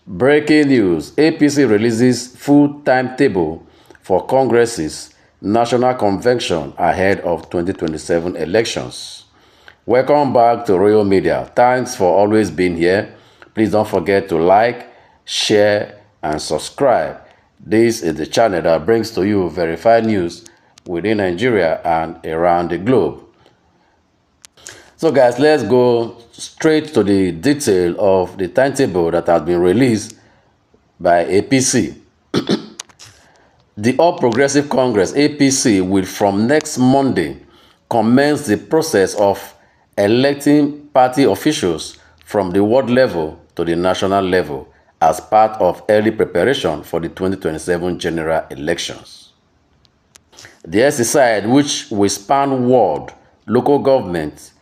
Breaking news: APC releases full timetable for Congress's National Convention ahead of 2027 elections. Welcome back to Royal Media. Thanks for always being here. Please don't forget to like, share, and subscribe. This is the channel that brings to you verified news within Nigeria and around the globe. So guys, let's go straight to the detail of the timetable that has been released by APC. The All Progressive Congress (APC) will from next Monday commence the process of electing party officials from the ward level to the national level as part of early preparation for the 2027 general elections. The exercise, which will span ward, local government,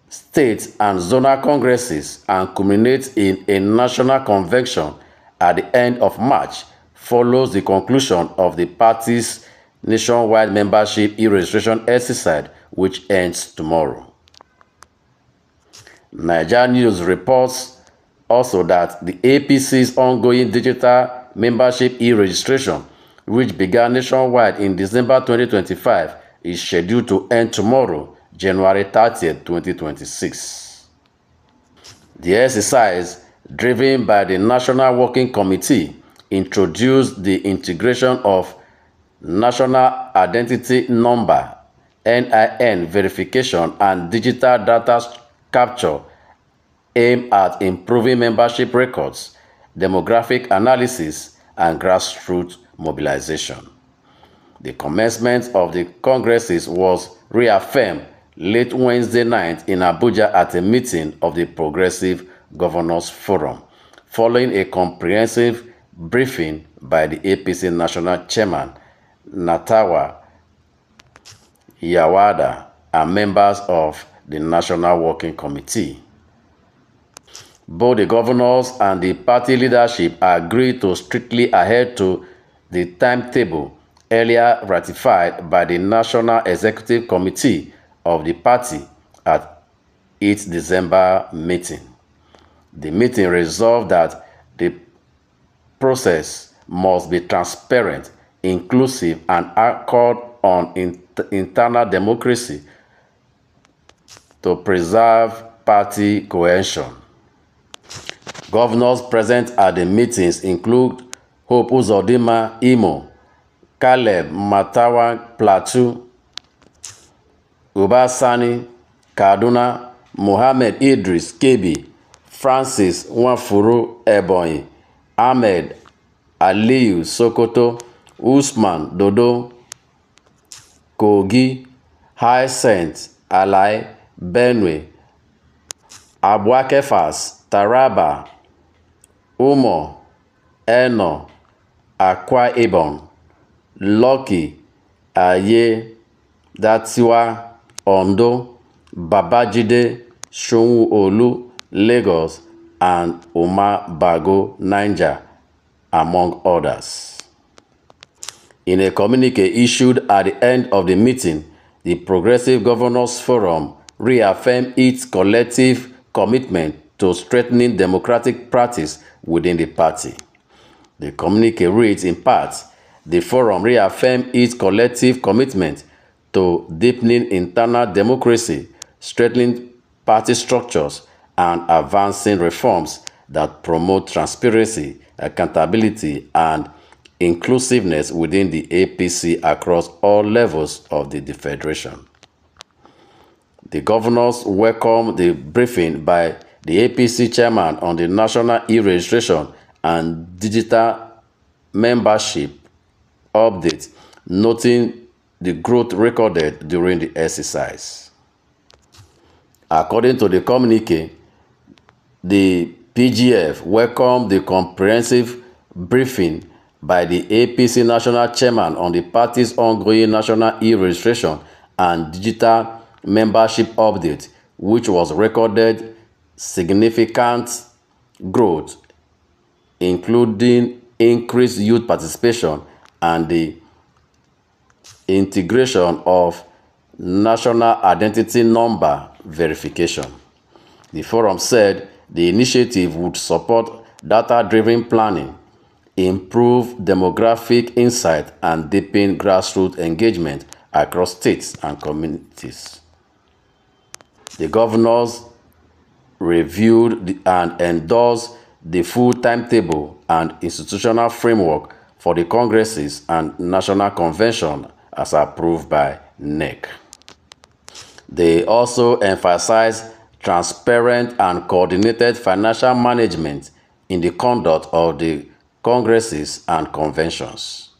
state and zonal congresses and culminate in a national convention at the end of March, follows the conclusion of the party's nationwide membership e-registration exercise, which ends tomorrow. Nigeria News reports also that the APC's ongoing digital membership e-registration, which began nationwide in December 2025, is scheduled to end tomorrow, January 30th, 2026. The exercise, driven by the National Working Committee, introduced the integration of National Identity Number (NIN) verification and digital data capture aimed at improving membership records, demographic analysis, and grassroots mobilization. The commencement of the congresses was reaffirmed late Wednesday night in Abuja at a meeting of the Progressive Governors Forum, following a comprehensive briefing by the APC National Chairman, Natawa Yawada, and members of the National Working Committee. Both the governors and the party leadership agreed to strictly adhere to the timetable earlier ratified by the National Executive Committee of the party at its December meeting. The meeting resolved that the process must be transparent, inclusive, and anchored on internal democracy to preserve party cohesion. Governors present at the meetings include Hope Uzodinma, Imo; Caleb Matawan, Plateau; Uba Sani, Kaduna; Mohammed Idris, Kebbi; Francis Nwafuru, Ebonyi; Ahmed Aliyu, Sokoto; Usman Dodo, Kogi; Hyacinth Alai, Benue; Abubakar, Taraba; Umo Eno, Akwa Ibom; Lucky Ayedatiwa, Ondo; Babajide Sanwo-Olu, Lagos; and Umar Bago, Niger, among others. In a communique issued at the end of the meeting, the Progressive Governors Forum reaffirmed its collective commitment to strengthening democratic practice within the party. The communique reads in part, "The forum reaffirmed its collective commitment to deepening internal democracy, strengthening party structures, and advancing reforms that promote transparency, accountability, and inclusiveness within the APC across all levels of the Federation." The governors welcomed the briefing by the APC chairman on the national e-registration and digital membership update, noting the growth recorded during the exercise. According to the communique, the PGF welcomed the comprehensive briefing by the APC national chairman on the party's ongoing national e-registration and digital membership update, which was recorded significant growth, including increased youth participation and the integration of national identity number verification. The forum said the initiative would support data-driven planning, improve demographic insight, and deepen grassroots engagement across states and communities. The governors reviewed and endorsed the full timetable and institutional framework for the congresses and national convention as approved by NEC. They also emphasized transparent and coordinated financial management in the conduct of the congresses and conventions.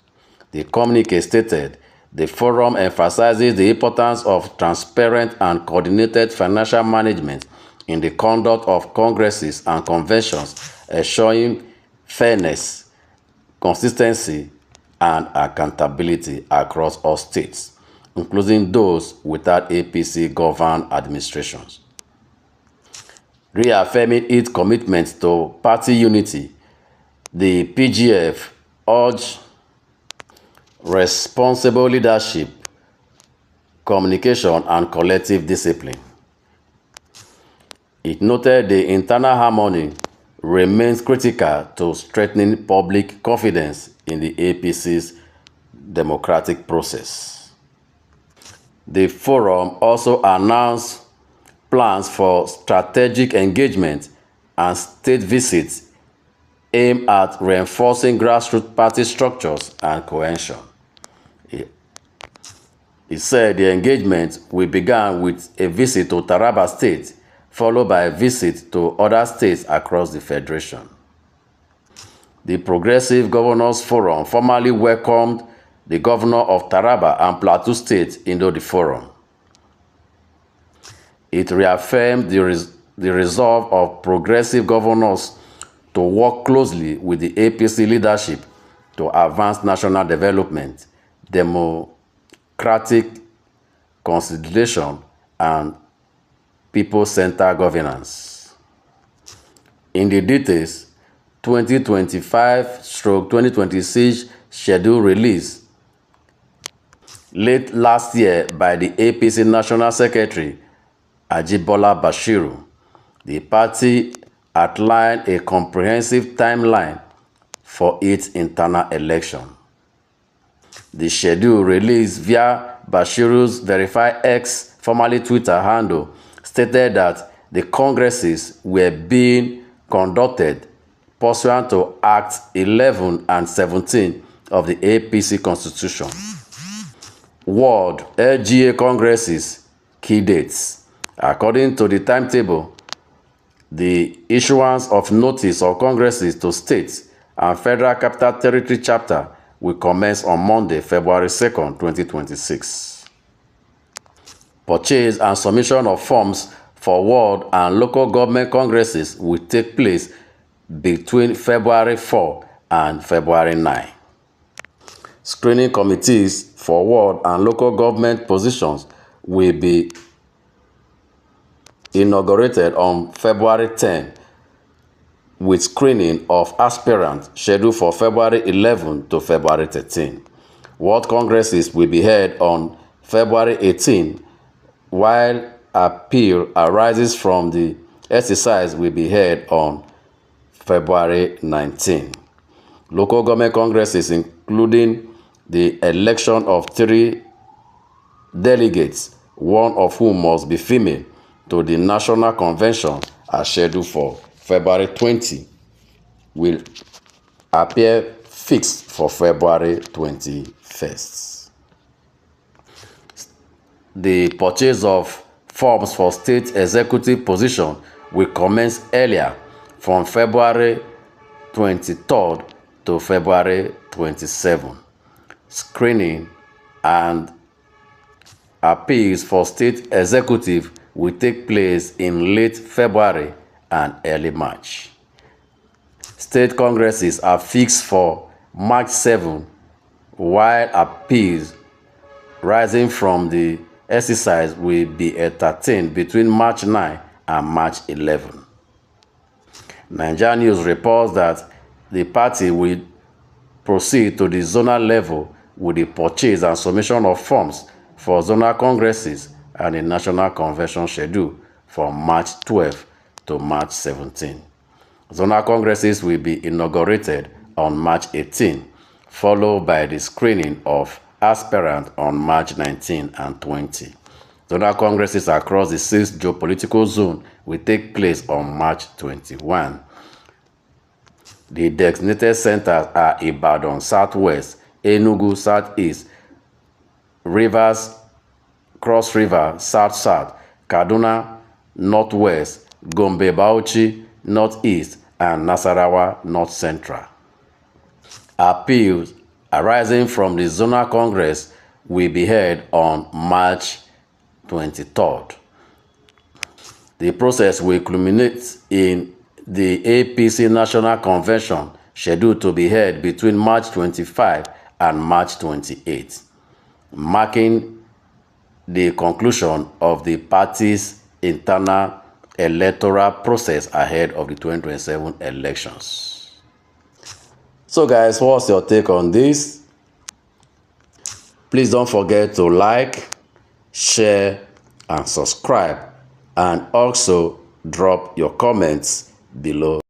The communique stated, the forum emphasizes the importance of transparent and coordinated financial management in the conduct of congresses and conventions, ensuring fairness, consistency, and accountability across all states, including those without APC-governed administrations. Reaffirming its commitment to party unity, the PGF urged responsible leadership, communication, and collective discipline. It noted the internal harmony remains critical to strengthening public confidence in the APC's democratic process. The forum also announced plans for strategic engagement and state visits aimed at reinforcing grassroots party structures and cohesion. He said the engagement will begin with a visit to Taraba State, followed by a visit to other states across the Federation. The Progressive Governors Forum formally welcomed the governor of Taraba and Plateau State into the forum. It reaffirmed the resolve of progressive governors to work closely with the APC leadership to advance national development, democratic consolidation, and people-centered governance. In the details, 2025/2026 schedule released late last year by the APC National Secretary Ajibola Bashiru, the party outlined a comprehensive timeline for its internal election. The schedule released via Bashiru's verified X, formerly Twitter handle, stated that the congresses were being conducted pursuant to Acts 11 and 17 of the APC Constitution. World LGA Congresses key dates. According to the timetable, the issuance of notice of congresses to states and Federal Capital Territory chapter will commence on Monday, February 2nd, 2026. Purchase and submission of forms for world and local government congresses will take place between February 4 and February 9. Screening committees for world and local government positions will be inaugurated on February 10, with screening of aspirants scheduled for February 11 to February 13. World Congresses will be held on February 18, while appeal arises from the exercise will be held on February 19. Local government congresses, including the election of 3 delegates, one of whom must be female, to the National Convention, are scheduled for February 20, will appear fixed for February 21st. The purchase of forms for state executive position will commence earlier, from February 23rd to February 27. Screening and appeals for state executive will take place in late February and early March. State congresses are fixed for March 7, while appeals rising from the exercise will be entertained between March 9 and March 11. Nigeria News reports that the party will proceed to the zonal level with the purchase and submission of forms for zonal congresses and a national convention scheduled from March 12 to March 17. Zonal congresses will be inaugurated on March 18, followed by the screening of aspirants on March 19 and 20. Zonal congresses across the 6th geopolitical zone will take place on March 21. The designated centers are Ibadan Southwest, Enugu Southeast, Rivers, Cross River South-South, Kaduna Northwest, Gombe Bauchi Northeast, and Nasarawa North Central. Appeals arising from the Zonal Congress will be held on March 23rd. The process will culminate in the APC National Convention scheduled to be held between March 25 and March 28, marking the conclusion of the party's internal electoral process ahead of the 2027 elections. So guys, what's your take on this? Please don't forget to like, share, and subscribe, and also drop your comments below.